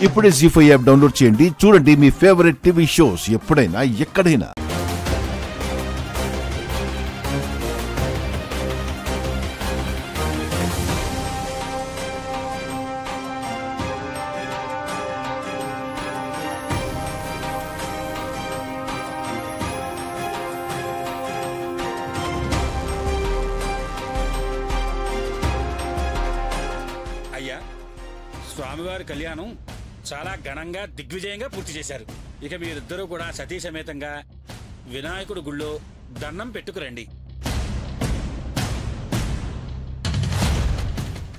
ఇప్పుడే జీ5 app download చేయండి. చూడండి మీ ఫేవరెట్ టీవీ షోస్ ఎప్పుడైనా ఎక్కడైనా. స్వామివారి కళ్యాణం చాలా ఘనంగా దిగ్విజయంగా పూర్తి చేశారు. ఇక మీరిద్దరూ కూడా సతీ సమేతంగా వినాయకుడి గుళ్ళో దండం పెట్టుకురండి.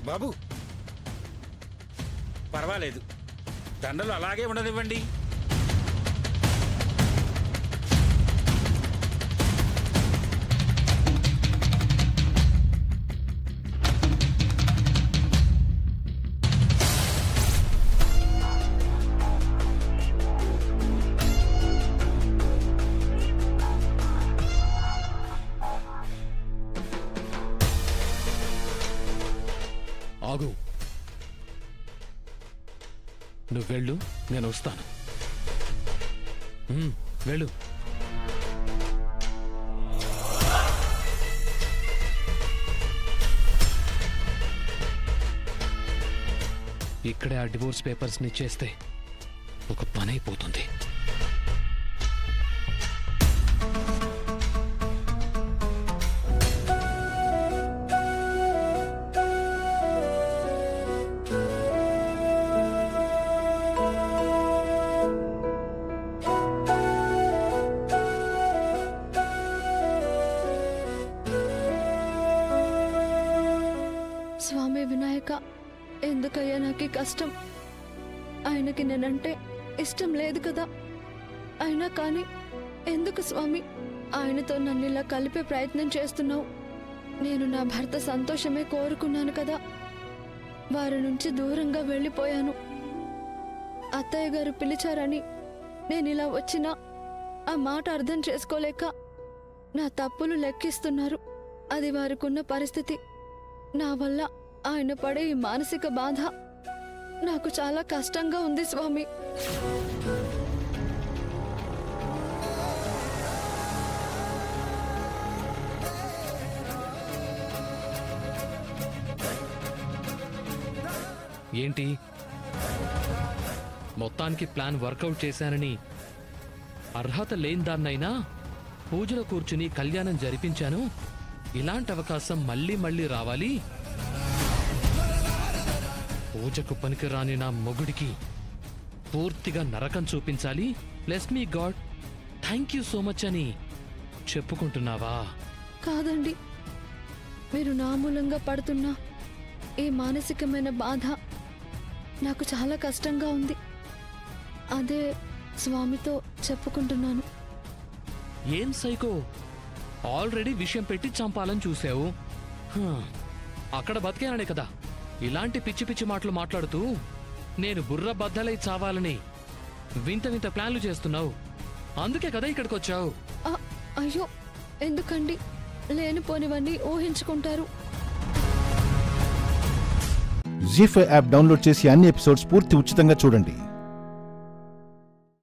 బాబు పర్వాలేదు, దండలు అలాగే ఉండనివ్వండి. ఆగు, నువ్వు వెళ్ళు, నేను వస్తాను. వెళ్ళు. ఇక్కడే ఆ డివోర్స్ పేపర్స్ని ఇచ్చేస్తే ఒక పని అయిపోతుంది. స్వామి వినాయక, ఎందుకయ్యా నాకు కష్టం? ఆయనకి నేనంటే ఇష్టం లేదు కదా. అయినా కానీ ఎందుకు స్వామి ఆయనతో నన్ను ఇలా కలిపే ప్రయత్నం చేస్తున్నావు? నేను నా భర్త సంతోషమే కోరుకున్నాను కదా. వారి నుంచి దూరంగా వెళ్ళిపోయాను. అత్తయ్య గారు పిలిచారని నేను ఇలా వచ్చినా ఆ మాట అర్థం చేసుకోలేక నా తప్పులు లెక్కిస్తున్నారు. అది వారికున్న పరిస్థితి. నా వల్ల ఆయన పడే ఈ మానసిక బాధ నాకు చాలా కష్టంగా ఉంది స్వామి. ఏంటి, మొత్తానికి ప్లాన్ వర్కౌట్ చేశానని అర్హత లేని దాన్నైనా పూజలో కూర్చుని కళ్యాణం జరిపించాను. ఇలాంటి అవకాశం మళ్ళీ మళ్ళీ రావాలి. పూజకు పనికిరాని నా మొగుడికి పూర్తిగా నరకం చూపించాలి. Bless me God, thank you so much అని చెప్పుకుంటున్నావా? కాదండి, మీరు నా మూలంగా పడుతున్న ఈ మానసికమైన బాధ నాకు చాలా కష్టంగా ఉంది. అదే స్వామితో చెప్పుకుంటున్నాను. ఏం సైకో, ఆల్రెడీ విషయం పెట్టి చంపాలని చూసావు. అక్కడ బతికేనానే కదా ఇలాంటి పిచ్చి పిచ్చి మాటలు మాట్లాడుతూ నేను బుర్ర బద్దలై చావాలని వింత వింత ప్లాన్లు చేస్తున్నావు. అందుకే కదా ఇక్కడికి వచ్చావు. అయ్యో, ఎందుకండి లేనిపోనివన్నీ ఊహించుకుంటారు? జీ5 యాప్ డౌన్లోడ్ చేసి అన్ని ఎపిసోడ్స్ పూర్తి ఉచితంగా చూడండి.